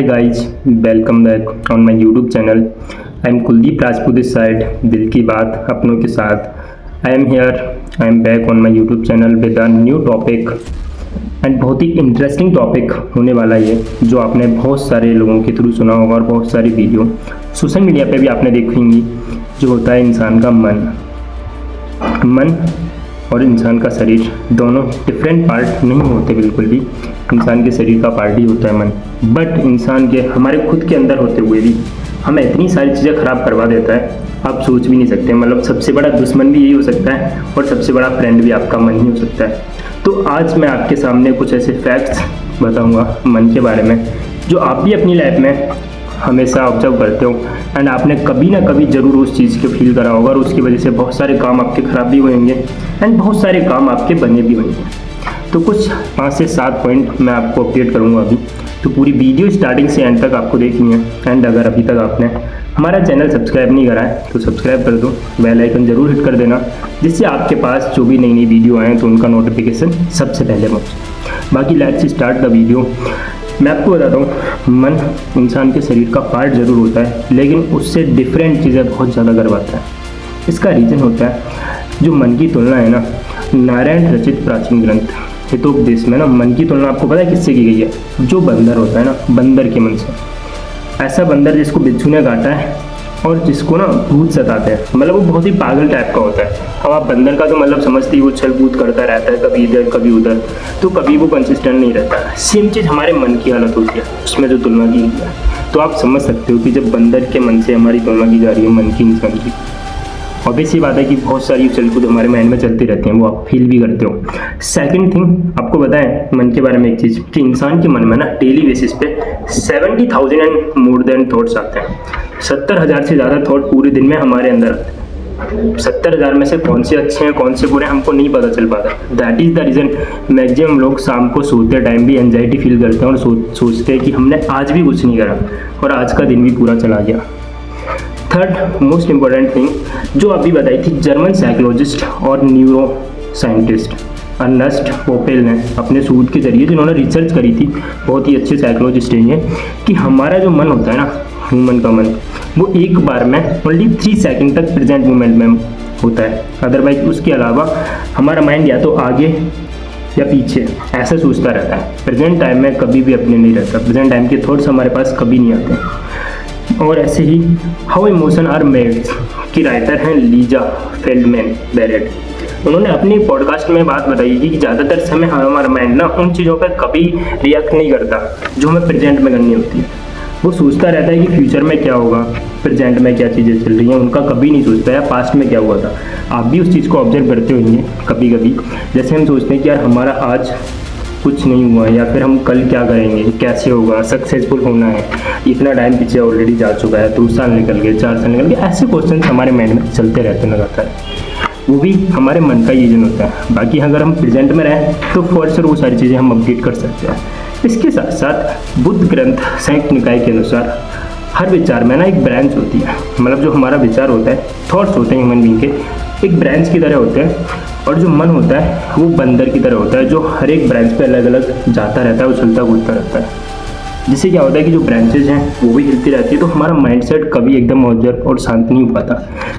Hi guys, welcome back on my YouTube channel. I am Kuldeep Rajput this side, दिल की बात अपनों के साथ. I am back on my YouTube channel with a new topic and बहुत ही interesting topic होने वाला ये, जो आपने बहुत सारे लोगों के थ्रू सुना होगा और बहुत सारी वीडियो सोशल मीडिया पे भी आपने देखी होंगी, जो होता है इंसान का मन और इंसान का शरीर दोनों डिफरेंट पार्ट नहीं होते बिल्कुल भी. इंसान के शरीर का पार्ट ही होता है मन, बट इंसान के हमारे खुद के अंदर होते हुए भी हमें इतनी सारी चीज़ें ख़राब करवा देता है, आप सोच भी नहीं सकते. मतलब सबसे बड़ा दुश्मन भी यही हो सकता है और सबसे बड़ा फ्रेंड भी आपका मन ही हो सकता है. तो आज मैं आपके सामने कुछ ऐसे फैक्ट्स बताऊंगा मन के बारे में, जो आप भी अपनी लाइफ में हमेशा ऑब्जर्व करते हो एंड आपने कभी ना कभी ज़रूर उस चीज़ को फील करा होगा और उसकी वजह से बहुत सारे काम आपके ख़राब भी होंगे एंड बहुत सारे काम आपके बने भी होंगे. तो कुछ 5 से 7 पॉइंट मैं आपको अपडेट करूँगा अभी, तो पूरी वीडियो स्टार्टिंग से एंड तक आपको देखनी है. एंड अगर अभी तक आपने हमारा चैनल सब्सक्राइब नहीं करा है तो सब्सक्राइब कर दो, बेल आइकन ज़रूर हिट कर देना, जिससे आपके पास जो भी नई नई वीडियो आए तो उनका नोटिफिकेशन सबसे पहले पहुँचे. बाकी लेट्स स्टार्ट द वीडियो. मैं आपको बताता हूँ, मन इंसान के शरीर का पार्ट ज़रूर होता है, लेकिन उससे डिफरेंट चीज़ें बहुत ज़्यादा करवाता है. इसका रीज़न होता है जो मन की तुलना है ना, नारायण रचित प्राचीन ग्रंथ हितोपदेश में ना मन की तुलना आपको पता है किससे की गई है? जो बंदर होता है ना, बंदर के मन से. ऐसा बंदर जिसको बिच्छू ने काटा है और जिसको ना भूत सताते हैं, मतलब वो बहुत ही पागल टाइप का होता है. अब आप बंदर का तो मतलब समझते ही, वो छल कूद करता रहता है, कभी इधर कभी उधर, तो कभी वो कंसिस्टेंट नहीं रहता. सेम चीज़ हमारे मन की हालत होती है, उसमें जो तुलना की गई है. तो आप समझ सकते हो कि जब बंदर के मन से हमारी तुलना की जा रही है मन की इंसान की, ऑब्वियस ये बात है कि बहुत सारी उछल कूद हमारे माइंड में चलती रहती हैं, वो आप फील भी करते हो. सेकंड थिंग आपको बताएं मन के बारे में एक चीज़, कि इंसान के मन में ना डेली बेसिस पे 70,000 एंड मोर देन थॉट्स आते हैं. 70,000 से ज़्यादा थॉट पूरे दिन में हमारे अंदर आते हैं. 70,000 में से कौन से अच्छे हैं कौन से बुरे हमको नहीं पता चल पाता. That is the reason maximum लोग शाम को सोते टाइम भी एंजाइटी फील करते हैं और सोचते हैं कि हमने आज भी कुछ नहीं करा और आज का दिन भी पूरा चला गया. थर्ड मोस्ट इम्पॉर्टेंट थिंग जो अभी बताई थी, जर्मन साइकोलॉजिस्ट और न्यूरो साइंटिस्ट अर्नेस्ट पोपेल ने अपने शोध के जरिए, जिन्होंने रिसर्च करी थी, बहुत ही अच्छे साइकोलॉजिस्ट हैं, कि हमारा जो मन होता है ना, ह्यूमन का मन, वो एक बार में ओनली 3 सेकंड तक प्रेजेंट मोमेंट में होता है. अदरवाइज उसके अलावा हमारा माइंड या तो आगे या पीछे ऐसा सोचता रहता है. प्रेजेंट टाइम में कभी भी अपने नहीं रहता. प्रेजेंट टाइम के थॉट्स हमारे पास कभी नहीं आते. और ऐसे ही हाउ इमोशन आर मेड की राइटर हैं लीजा फेल्डमैन बैरेट. उन्होंने अपने पॉडकास्ट में बात बताई थी कि ज़्यादातर समय हमारा माइंड ना उन चीज़ों पर कभी रिएक्ट नहीं करता जो हमें प्रेजेंट में करनी होती है. वो सोचता रहता है कि फ्यूचर में क्या होगा, प्रेजेंट में क्या चीज़ें चल रही हैं, उनका कभी नहीं सोचता है पास्ट में क्या हुआ था. आप भी उस चीज़ को ऑब्जर्व करते होंगे कभी कभी. जैसे हम सोचते हैं कि यार हमारा आज कुछ नहीं हुआ, या फिर हम कल क्या करेंगे, कैसे होगा, सक्सेसफुल होना है, इतना टाइम पीछे ऑलरेडी जा चुका है, 2 साल निकल गए, 4 साल निकल गए, ऐसे क्वेश्चन हमारे माइंड में चलते रहते लगातार. वो भी हमारे मन का रीजन होता है. बाकी अगर हम प्रेजेंट में रहें तो फॉर श्योर वो सारी चीज़ें हम अपडेट कर सकते हैं. इसके साथ साथ बुद्ध ग्रंथ संयुक्त निकाय के अनुसार हर विचार में ना एक ब्रांच होती है. मतलब जो हमारा विचार होता है, थॉट्स होते हैं ह्यूमन बीइंग के, एक ब्रांच की तरह होते हैं. और जो मन होता है वो बंदर की तरह होता है, जो हर एक ब्रांच पे अलग अलग जाता रहता है, उछलता कूदता रहता है. जिससे क्या होता है कि जो ब्रांचेज हैं वो भी हिलती रहती है, तो हमारा माइंडसेट कभी एकदम ऑब्जर्व और शांत नहीं हो पाता.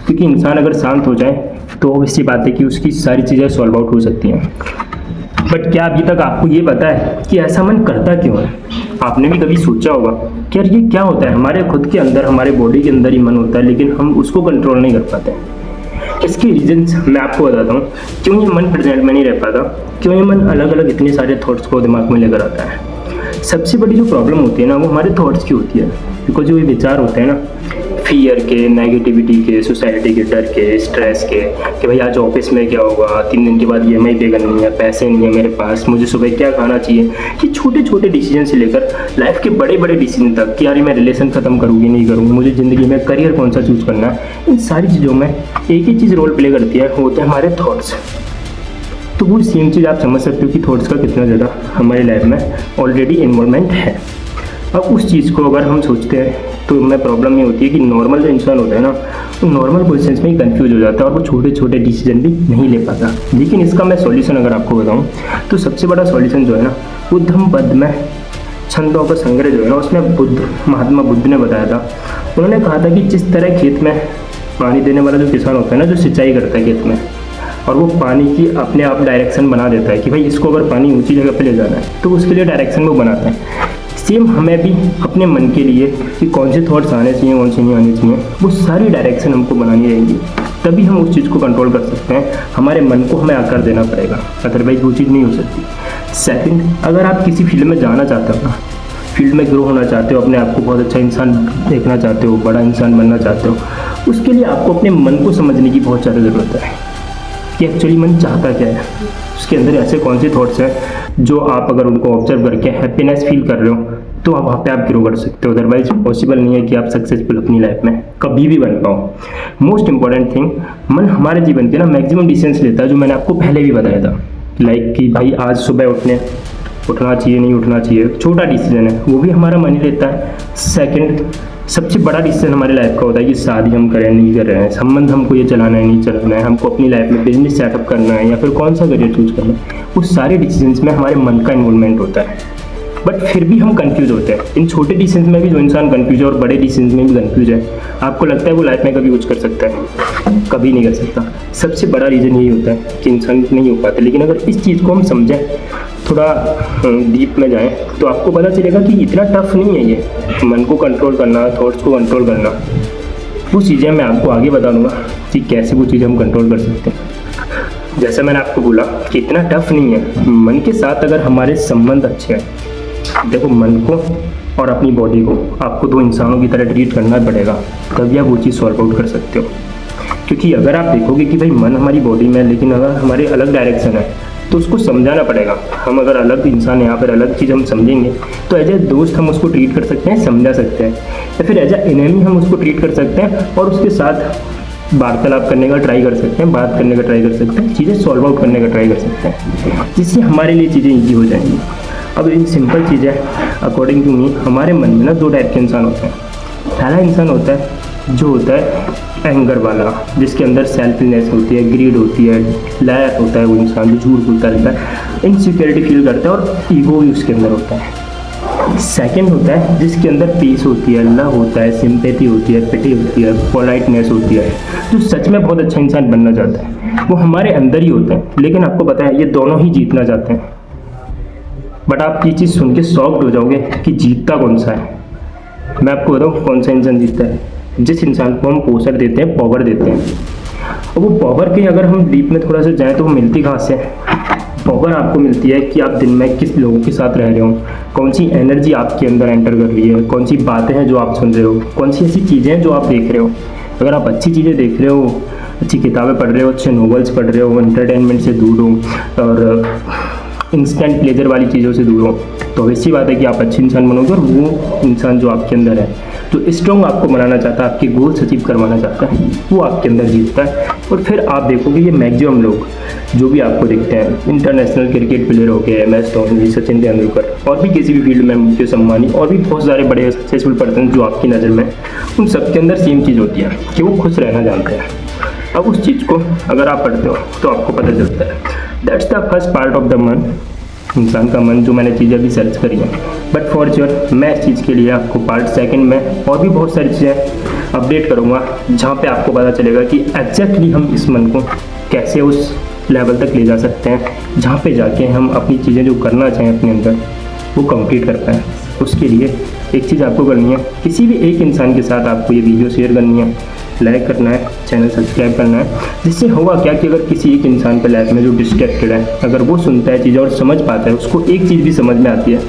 क्योंकि इंसान अगर शांत हो जाए तो ऑब्वियसली बात है कि उसकी सारी चीज़ें सॉल्व आउट हो सकती हैं. बट क्या अभी तक आपको ये पता है कि ऐसा मन करता क्यों है? आपने भी कभी सोचा होगा कि यार ये क्या होता है, हमारे खुद के अंदर, हमारे बॉडी के अंदर ही मन होता है, लेकिन हम उसको कंट्रोल नहीं कर पाते. इसके रीजंस मैं आपको बताता हूँ, क्यों ये मन प्रेजेंट में नहीं रह पाता, क्यों ये मन अलग अलग इतने सारे थॉट्स को दिमाग में लेकर आता है. सबसे बड़ी जो प्रॉब्लम होती है ना, वो हमारे थॉट्स की होती है. बिकॉज जो ये विचार होते हैं ना, फियर के, नेगेटिविटी के, सोसाइटी के, डर के, स्ट्रेस के, कि भाई आज ऑफिस में क्या होगा, 3 दिन के बाद EMI पे करनी है, पैसे नहीं है मेरे पास, मुझे सुबह क्या खाना चाहिए, कि छोटे छोटे डिसीजन से लेकर लाइफ के बड़े बड़े डिसीजन तक, कि यार मैं रिलेशन ख़त्म करूँगी नहीं करूँगी, मुझे ज़िंदगी में करियर कौन सा चूज़ करना है, इन सारी चीज़ों में एक ही चीज़ रोल प्ले करती है, वो होते हैं हमारे थॉट्स. तो वो सेम चीज़ आप समझ सकते हो कि थॉट्स का कितना ज़्यादा हमारी लाइफ में ऑलरेडी इन्वॉल्वमेंट है. अब उस चीज़ को अगर हम सोचते हैं तो हमें प्रॉब्लम ये होती है कि नॉर्मल जो इंसान होता है ना, वो नॉर्मल क्वेश्चंस में ही कंफ्यूज हो जाता है और वो छोटे छोटे डिसीजन भी नहीं ले पाता. लेकिन इसका मैं सॉल्यूशन अगर आपको बताऊं तो सबसे बड़ा सॉल्यूशन जो है ना, वो धम्म पद में छंदों का संग्रह जो है ना, उसमें महात्मा बुद्ध ने बताया था। उन्होंने कहा था कि जिस तरह खेत में पानी देने वाला जो किसान होता है ना, जो सिंचाई करता है खेत में, और वो पानी की अपने आप डायरेक्शन बना देता है कि भाई इसको अगर पानी ऊंची जगह पे ले जाना है तो उसके लिए डायरेक्शन वो बनाता है। सेम हमें भी अपने मन के लिए कि कौन से थॉट्स आने चाहिए, कौन से नहीं आने चाहिए, वो सारी डायरेक्शन हमको बनानी रहेगी, तभी हम उस चीज़ को कंट्रोल कर सकते हैं। हमारे मन को हमें आकार देना पड़ेगा, अदरवाइज वो चीज़ नहीं हो सकती। सेकंड, अगर आप किसी फील्ड में जाना चाहते हो ना, फील्ड में ग्रो होना चाहते हो, अपने आप को बहुत अच्छा इंसान देखना चाहते हो, बड़ा इंसान बनना चाहते हो, उसके लिए आपको अपने मन को समझने की बहुत ज़्यादा ज़रूरत है कि एक्चुअली मन चाहता क्या है, उसके अंदर ऐसे कौन से थॉट्स हैं जो आप अगर उनको ऑब्जर्व करके हैप्पीनेस फील कर रहे हो तो आप वहाँ पे आप ग्रो कर सकते हो। अदरवाइज पॉसिबल नहीं है कि आप सक्सेसफुल अपनी लाइफ में कभी भी बन पाओ। मोस्ट इंपॉर्टेंट थिंग, मन हमारे जीवन के ना मैक्सिमम डिसीजंस लेता है, जो मैंने आपको पहले भी बताया था। लाइक कि भाई आज सुबह उठना चाहिए नहीं उठना चाहिए, छोटा डिसीजन है, वो भी हमारा मन ही लेता है। सेकंड, सबसे बड़ा डिसीजन हमारी लाइफ का होता है कि शादी हम करें नहीं कर रहे हैं, संबंध हमको ये चलाना है नहीं चलाना है, हमको अपनी लाइफ में बिजनेस सेटअप करना है या फिर कौन सा करियर चूज करना है, उस सारे डिसीजंस में हमारे मन का इन्वॉल्वमेंट होता है। बट फिर भी हम कंफ्यूज होते हैं। इन छोटे डिसीजंस में भी जो इंसान कंफ्यूज है और बड़े डिसीजंस में भी कंफ्यूज है, आपको लगता है वो लाइफ में कभी कुछ कर सकता है? कभी नहीं कर सकता। सबसे बड़ा रीज़न यही होता है कि इंसान नहीं हो पाते। लेकिन अगर इस चीज़ को हम समझें, थोड़ा डीप में जाएं, तो आपको पता चलेगा कि इतना टफ नहीं है ये मन को कंट्रोल करना, थॉट्स को कंट्रोल करना। वो चीज़ें मैं आपको आगे बता दूँगा कि कैसे वो चीज़ें हम कंट्रोल कर सकते हैं। जैसे मैंने आपको बोला कि इतना टफ नहीं है। मन के साथ अगर हमारे संबंध अच्छे हैं, देखो मन को और अपनी बॉडी को आपको दो इंसानों की तरह ट्रीट करना पड़ेगा, तभी आप वो चीज़ सॉल्व आउट कर सकते हो। क्योंकि अगर आप देखोगे कि भाई मन हमारी बॉडी में है, लेकिन अगर हमारे अलग डायरेक्शन है, तो उसको समझाना पड़ेगा। हम अगर अलग इंसान यहाँ पर अलग चीज़ हम समझेंगे तो एज ए दोस्त हम उसको ट्रीट कर सकते हैं, समझा सकते हैं, या फिर एज ए एनिमी हम उसको ट्रीट कर सकते हैं और उसके साथ वार्तालाप करने का ट्राई कर सकते हैं, बात करने का ट्राई कर सकते हैं, चीज़ें सॉल्व आउट करने का ट्राई कर सकते हैं, जिससे हमारे लिए चीज़ें ईजी हो जाएंगी। अब इन सिंपल चीज़ें अकॉर्डिंग टू मी, हमारे मन में ना दो टाइप के इंसान होते हैं। पहला इंसान होता है जो होता है एंगर वाला, जिसके अंदर सेल्फिनेस होती है, ग्रीड होती है, लायक होता है वो इंसान जो झूठ बोलता रहता है, इनसिक्योरिटी फील करता है और ईगो भी उसके अंदर होता है। सेकंड होता है जिसके अंदर पीस होती है, लव होता है, सिंपैथी होती है, पिटी होती है, पोलाइटनेस होती है, जो सच में बहुत अच्छा इंसान बनना चाहता है। वो हमारे अंदर ही होते हैं। लेकिन आपको पता है ये दोनों ही जीतना चाहते हैं। बट आप ये चीज़ सुन के शॉक्ड हो जाओगे कि जीतता कौन सा है। मैं आपको बताऊँ कौन सा इंसान जीतता है। जिस इंसान को हम पोस्टर देते हैं, पावर देते हैं, और वो पावर के अगर हम डीप में थोड़ा सा जाएँ तो वो मिलती कहाँ से? पावर आपको मिलती है कि आप दिन में किस लोगों के साथ रह रहे हो, कौन सी एनर्जी आपके अंदर एंटर कर रही है, कौन सी बातें हैं जो आप सुन रहे हो, कौन सी ऐसी चीज़ें हैं जो आप देख रहे हो। अगर आप अच्छी चीज़ें देख रहे हो, अच्छी किताबें पढ़ रहे हो, अच्छे नॉवेल्स पढ़ रहे हो, एंटरटेनमेंट से दूर हो और इंस्टेंट प्लेजर वाली चीज़ों से दूर हो, तो वैसी बात है कि आप अच्छे इंसान बनोगे। और वो इंसान जो आपके अंदर है, जो स्ट्रॉन्ग आपको बनाना चाहता है, आपके गोल्स अचीव करवाना चाहता है, वो आपके अंदर जीतता है। और फिर आप देखोगे ये मैक्सिमम लोग जो भी आपको दिखते हैं, इंटरनेशनल क्रिकेट प्लेयर हो गए, MS धोनी, सचिन तेंदुलकर, और भी किसी भी फील्ड में मुकेश अंबानी, और भी बहुत सारे बड़े सक्सेसफुल पर्सन जो आपकी नज़र में, उन सबके अंदर सेम चीज़ होती है कि वो खुश रहना जानते हैं। अब उस चीज़ को अगर आप पढ़ते हो तो आपको पता चलता है। That's the first part of the मन, इंसान का मन, जो मैंने चीज़ें अभी सर्च करी हैं। बट फॉर श्योर मैं इस चीज़ के लिए आपको पार्ट सेकंड में और भी बहुत सारी चीज़ें अपडेट करूँगा, जहाँ पे आपको पता चलेगा कि एग्जैक्टली हम इस मन को कैसे उस लेवल तक ले जा सकते हैं, जहाँ पे जाके हम अपनी चीज़ें जो करना चाहें अपने अंदर वो कंप्लीट कर पाएँ। उसके लिए एक चीज़ आपको करनी है, किसी भी एक इंसान के साथ आपको ये वीडियो शेयर करनी है, लाइक करना है, चैनल सब्सक्राइब करना है। जिससे होगा क्या कि अगर किसी एक इंसान पे लाइफ में जो डिस्ट्रैक्टेड है, अगर वो सुनता है चीज़ें और समझ पाता है, उसको एक चीज़ भी समझ में आती है,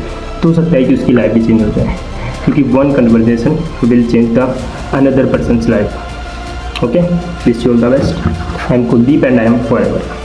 तो हो सकता है कि उसकी लाइफ भी चेंज हो जाए। क्योंकि one conversation will change the another person's life. Okay, wish you all the best. I am Kuldeep and I am forever.